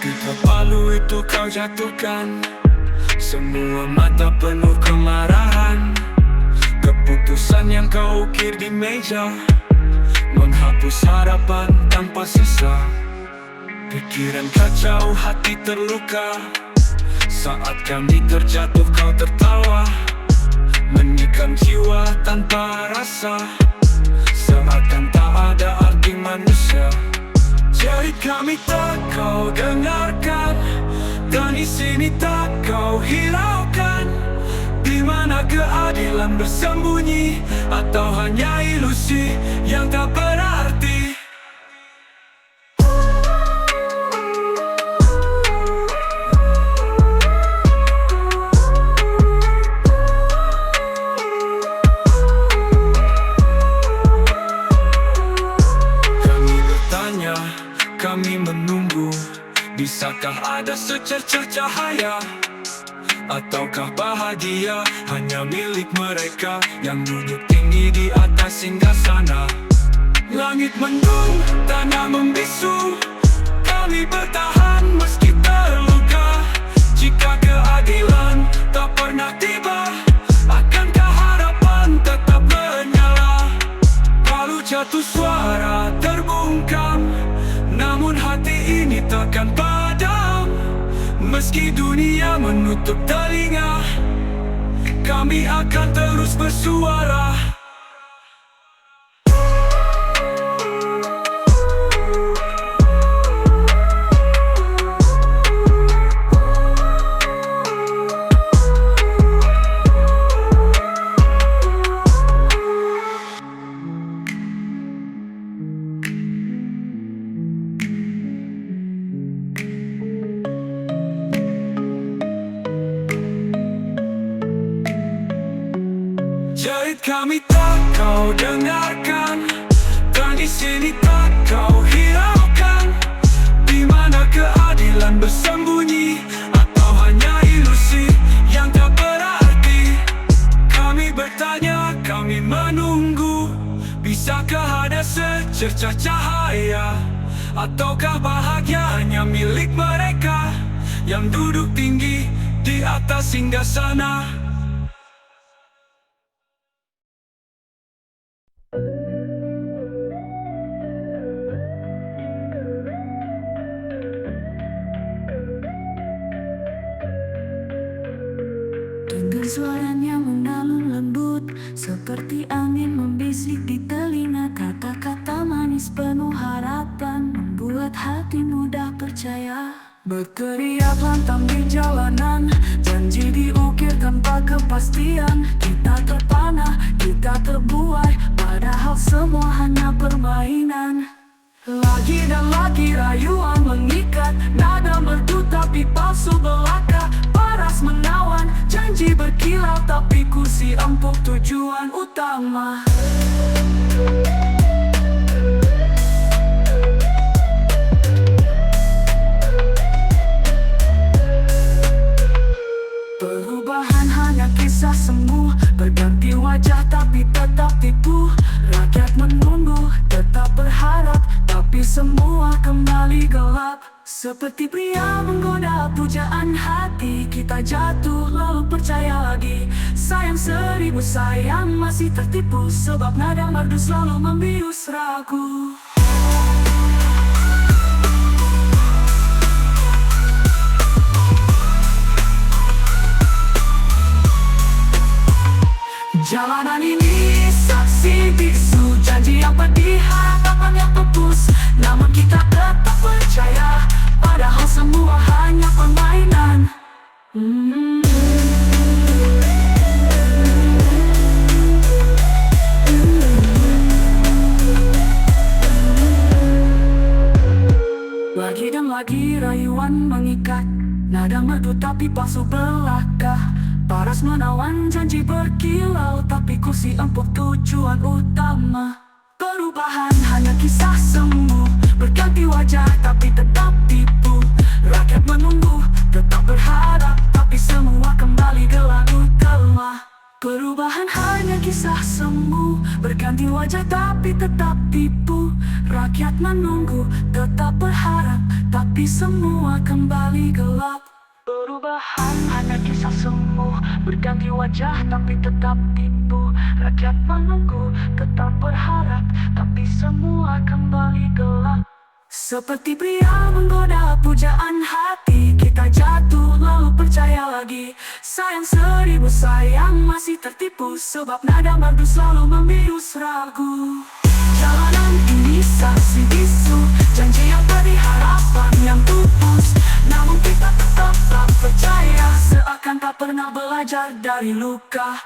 Ketika palu itu kau jatuhkan, semua mata penuh kemarahan. Keputusan yang kau ukir di meja menghapus harapan tanpa sisa. Pikiran kacau, hati terluka. Saat kami terjatuh kau tertawa, menikam jiwa tanpa rasa, seakan tak ada arti manusia. Jadi kami tak kau dengarkan, dan di sini tak kau hiraukan. Di mana keadilan bersembunyi, atau hanya ilusi yang tak berarti? Kami bertanya, kami menunggu, bisakah ada secercah cahaya? Ataukah bahagia hanya milik mereka yang duduk tinggi di atas singgasana? Langit mendung, tanah membisu, kami bertahan meski terluka. Jika keadilan tak pernah tiba, akankah harapan tetap menyala? Palu jatuh, suara terbungkam, namun hati ini takkan padam. Meski dunia menutup telinga, kami akan terus bersuara. Jerit kami tak kau dengarkan, dan di sini tak kau hiraukan. Di mana keadilan bersembunyi, atau hanya ilusi yang tak berarti? Kami bertanya, kami menunggu, bisakah ada secercah cahaya? Ataukah bahagia hanya milik mereka yang duduk tinggi di atas singgasana? Dengar suaranya mengalun lembut, seperti angin membisik di telinga. Kata-kata manis penuh harapan, membuat hati mudah percaya. Berteriak lantang di jalanan, janji diukir tanpa kepastian. Kita terpana, kita terbuai, padahal semua hanya permainan. Lagi dan lagi rayuan mengikat, nada merdu tapi palsu belaka. Paras menawan, janji berkilau tapi kursi empuk tujuan utama. Perubahan hanya kisah semu, berganti wajah tapi tetap tipu. Rakyat menunggu, tetap berharap, tapi semua kembali gelap. Seperti pria menggoda pujaan hati, kita jatuh lalu percaya lagi. Sayang seribu sayang masih tertipu, sebab nada merdu selalu membius ragu. Jalanan ini saksi bisu, janji yang pedih, harapan yang pupus. Namun kita tetap percaya, padahal semua hanya permainan. Lagi dan lagi rayuan mengikat, nada merdu tapi palsu belaka. Paras menawan, janji berkilau, tapi kursi empuk tujuan utama. Perubahan hanya kisah semu, berganti wajah tapi tetap tipu. Rakyat menunggu, tetap berharap, tapi semua kembali gelap utama. Perubahan hanya kisah semu, berganti wajah tapi tetap tipu. Rakyat menunggu, tetap berharap, tapi semua kembali gelap. Perubahan hanya kisah semu, berganti wajah tapi tetap tipu. Rakyat menunggu, tetap berharap, tapi semua kembali gelap. Seperti pria menggoda pujaan hati, kita jatuh lalu percaya lagi. Sayang seribu sayang masih tertipu, sebab nada merdu selalu membius ragu. Jalanan ini saksi bisu, janji yang tadi harapan yang pupus. Namun kita tetap tak percaya, seakan tak pernah belajar dari luka.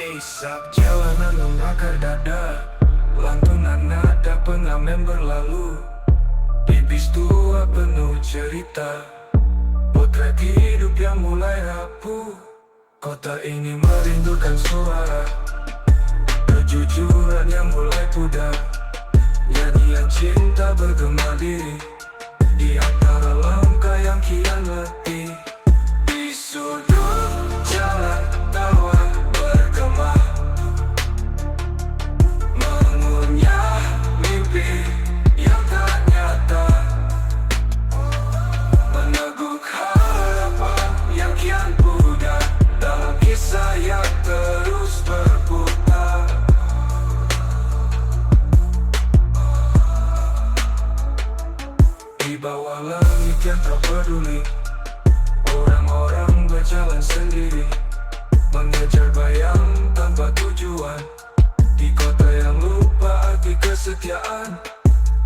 Isap jalanan membakar dada, lantunan nada pengamen berlalu. Bibis tua penuh cerita, potret hidup yang mulai rapuh. Kota ini merindukan suara, kejujuran yang mulai pudar. Nyanyian cinta bergema diri, di antara langkah yang kian letih. Di sudut jalan tawa bergema, mengunyah mimpi yang tak nyata, meneguk harapan yang kian pudar dalam kisah yang terus berputar. Di bawah langit yang tak peduli, orang-orang berjalan sendiri, mengejar bayang tanpa tujuan. Di kota yang lupa arti kesetiaan,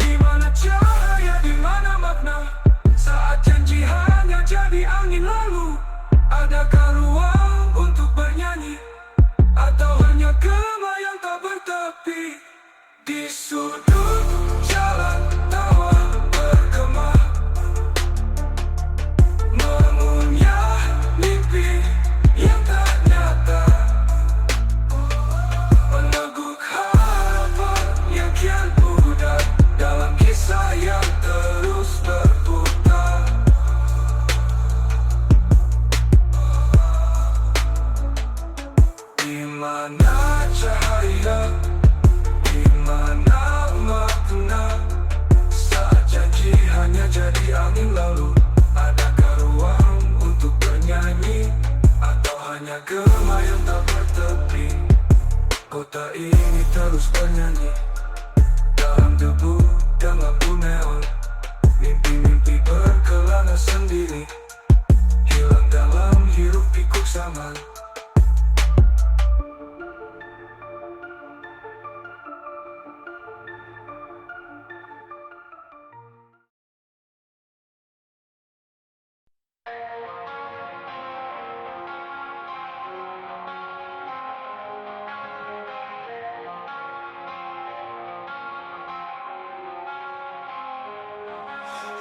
di mana cahaya, di mana makna, saat janji hanya jadi angin lalu. Adakah ruang untuk bernyanyi, atau hanya gema yang tak bertepi? Di sudut jalan tawa bergema, mengunyah mimpi yang tak nyata, meneguk harapan yang kian pudar dalam kisah yang terus berputar. Di mana cahaya, di mana makna, saat janji hanya jadi angin lalu. Adakah ruang untuk bernyanyi, atau hanya gema yang tak bertepi? Kota ini terus bernyanyi dalam debu dan lampu neon. Mimpi-mimpi berkelana sendiri, hilang dalam hiruk pikuk zaman.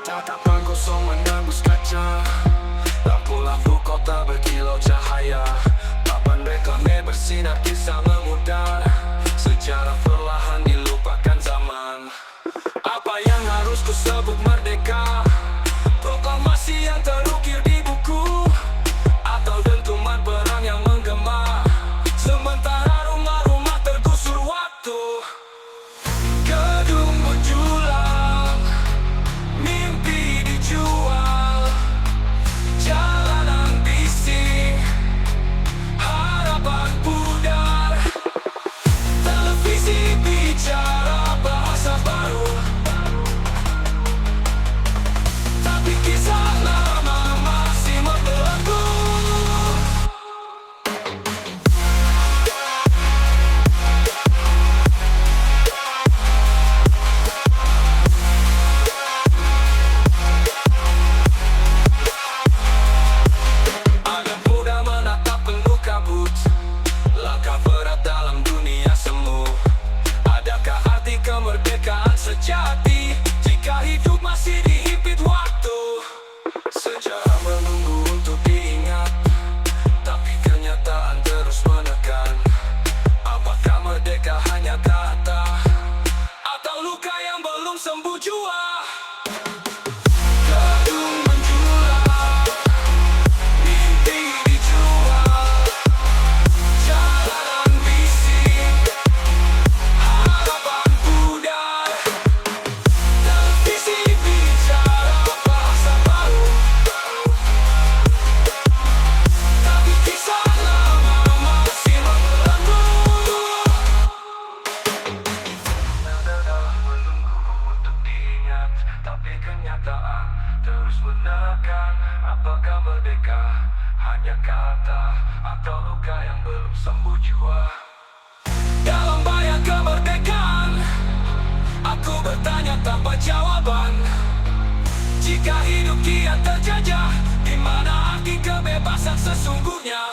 Tatapan kosong menembus kaca, lampu-lampu kota berkilau cahaya. Papan reklame bersinar kisah memudar, sejarah perlahan dilupakan zaman. Apa yang harus ku sebut merdeka? Proklamasi yang terukir di buku, atau dentuman perang yang menggema, sementara rumah-rumah tergusur waktu. Gedung menjulang, mimpi dijual, jalanan bising, harapan pudar. Televisi sembuh jua. Gedung menjulang, mimpi dijual, jalanan bising, harapan pudar. Televisi bicara bahasa baru, tapi kisah lama masih menggelembung. Nada menunggu untuk diingat, tapi kenyataan terus menekan. Apakah merdeka hanya kata atau luka yang belum sembuh jua? Dalam bayang kemerdekaan, aku bertanya tanpa jawaban. Jika hidup kian terjajah, di mana arti kebebasan sesungguhnya?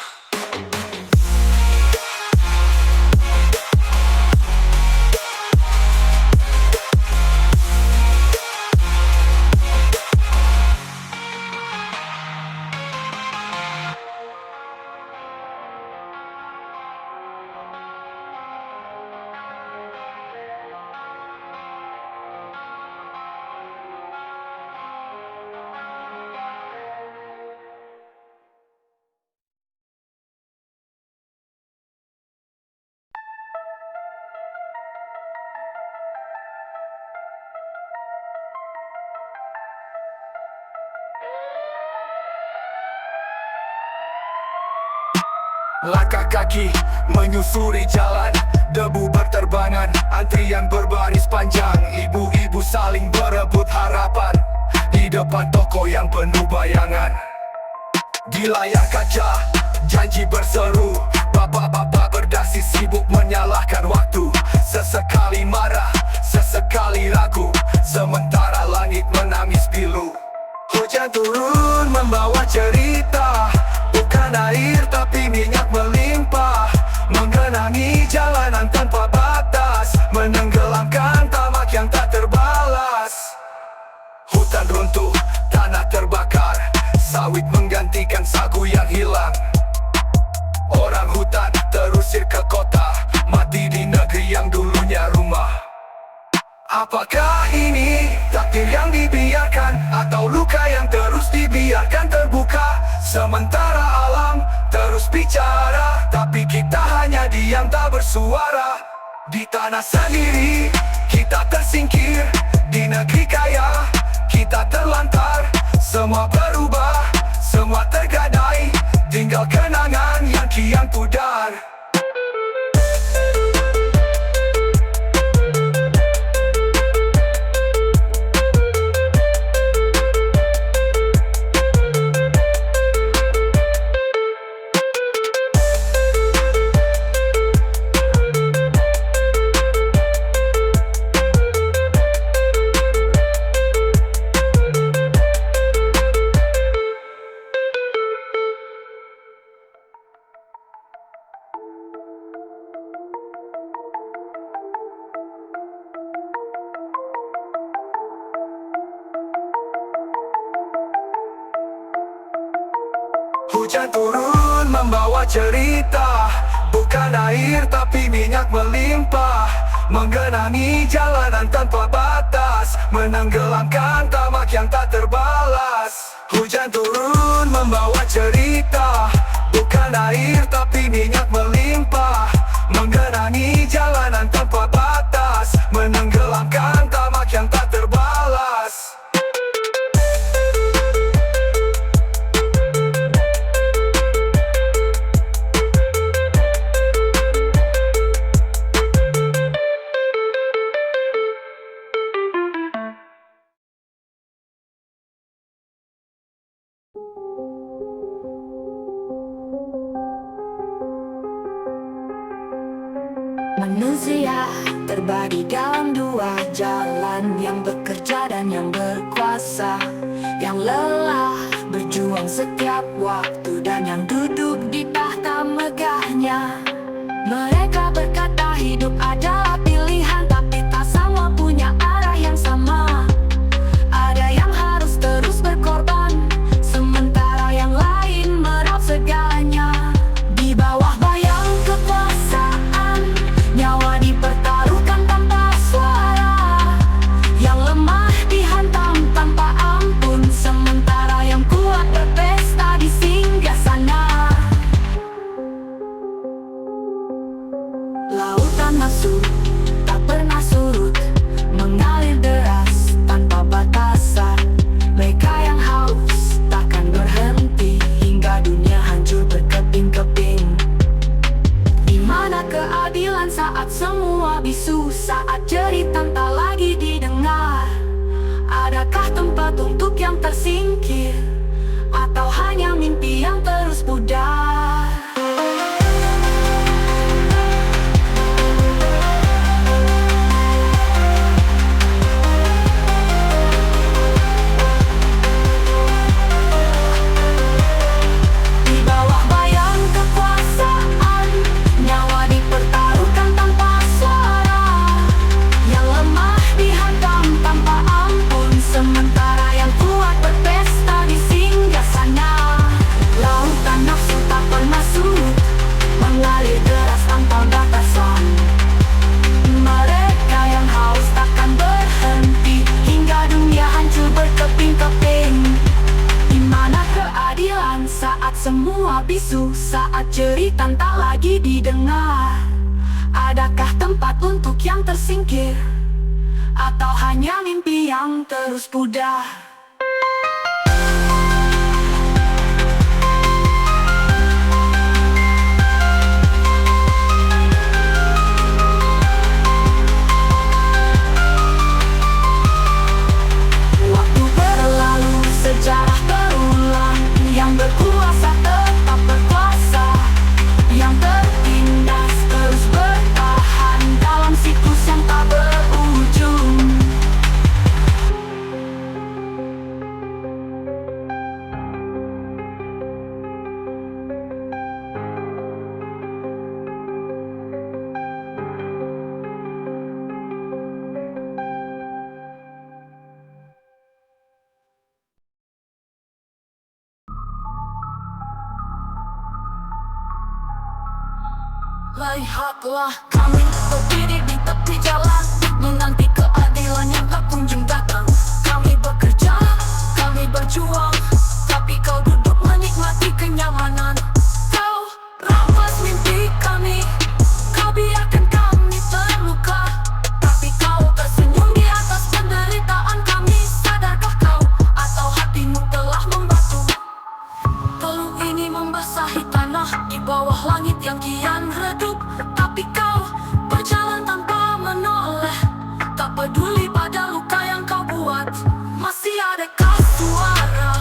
Langkah kaki menyusuri jalan, debu berterbangan, antrian berbaris panjang. Ibu-ibu saling berebut harapan di depan toko yang penuh bayangan. Di layar kaca, janji berseru, bapak-bapak berdasi sibuk menyalahkan waktu. Sesekali marah, sesekali ragu, sementara langit menangis pilu. Hujan turun membawa cerita, bukan air tapi minyak melimpah, menggenangi jalanan tanpa batas, menenggelamkan tamak yang tak terbalas. Hutan runtuh, tanah terbakar, sawit menggantikan sagu yang hilang. Orang hutan terusir ke kota, mati di negeri yang dulunya rumah. Apakah ini takdir yang dibiarkan, atau luka yang terus dibiarkan terbuka? Sementara alam terus bicara, tapi kita hanya diam tak bersuara. Di tanah sendiri kita tersingkir, di negeri kaya kita terlantar. Semua berubah, semua tergadai, tinggal kenangan yang kian pudar. Hujan turun membawa cerita, bukan air tapi minyak melimpah, menggenangi jalanan tanpa batas, menenggelamkan tamak yang tak terbalas. Hujan turun membawa cerita, bukan air tapi minyak melimpah, menggenangi jalanan tanpa batas, menenggelamkan tamak yang tak terbalas. Manusia terbagi dalam dua jalan, yang bekerja dan yang berkuasa, yang lelah berjuang setiap waktu, dan yang duduk di tahta megahnya. Mereka berkata hidup adalah pilihan, tapi tak semua punya arah yang sama. Ada yang harus terus berkorban, sementara yang lain meraup segalanya. Di bawah bayang kekuasaan, nyawa dipertaruhkan tanpa suara. Yang hati yang terus pudar. Di bawah bayang kekuasaan, nyawa dipertaruhkan tanpa suara. Yang lemah dihantam tanpa ampun, sementara yang kuat berpesta di singgasana. Lautan nafsu tak pernah surut, mengalir deras tanpa batasan. Mereka yang haus takkan berhenti, hingga dunia hancur berkeping-keping. Di mana keadilan saat semua bisu, saat jeritan tak lagi didengar? Adakah tempat untuk yang tersingkir, atau hanya mimpi yang terus pudar? Waktu berlalu, sejarah berulang. Yang berkuasa tetap berkuasa, yang tertindas terus bertahan dalam siklus yang tak berujung. Lihatlah kami berdiri di tepi jalan, menanti keadilan yang tak kunjung datang. Kami bekerja, kami berjuang, tapi kau duduk menikmati kenyamanan. Kau rampas mimpi kami, kau biarkan kami terluka, tapi kau tersenyum di atas penderitaan kami. Sadarkah kau, atau hatimu telah membatu? Teluk ini membasahi tanah di bawah langit yang kian redup, tapi kau berjalan tanpa menoleh, tak peduli pada luka yang kau buat. Masih adakah suara?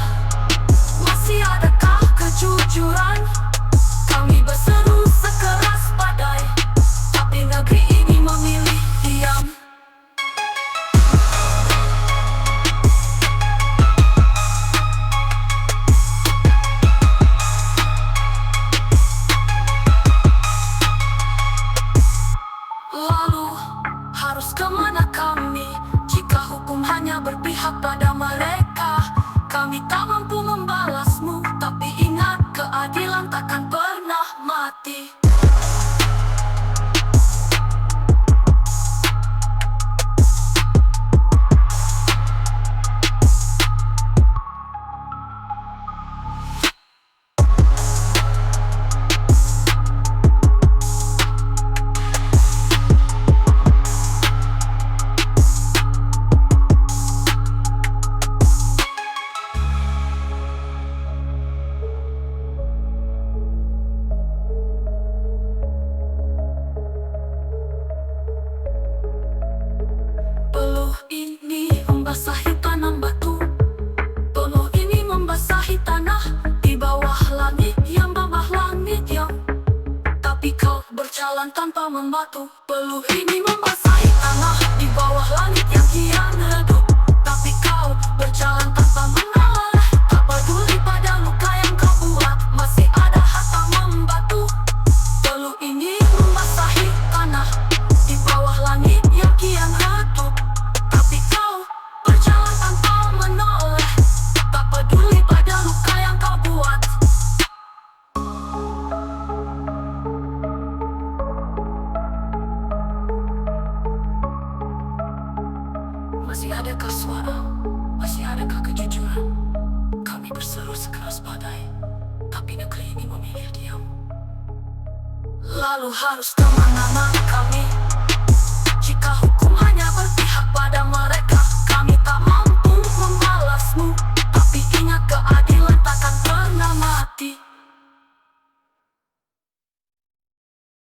Masih adakah kejujuran? Kami berseru sekeras badai, tapi negeri ini memilih diam. Lalu harus kemana kami jika hukum hanya berpihak pada mereka? Kami tak mampu membalasmu, tapi ingat, keadilan takkan pernah mati. Peluh ini membasahi tanam batu, peluh ini membasahi tanah di bawah langit yang tapi kau berjalan tanpa membatu. Peluh ini membasahi tanah di bawah langit yang kian redup, tapi kau berjalan tanpa menoleh, tak peduli pada luka yang kau buat. Masih ada harta membatu. Peluh ini membasahi tanah di bawah langit yang kian redup, tapi kau berjalan tanpa menoleh, tak peduli pada luka yang kau buat. Masih adakah suara? Masih adakah kejujuran? Kami berseru sekeras badai, tapi negeri ini memilih diam. Lalu harus kemana-mana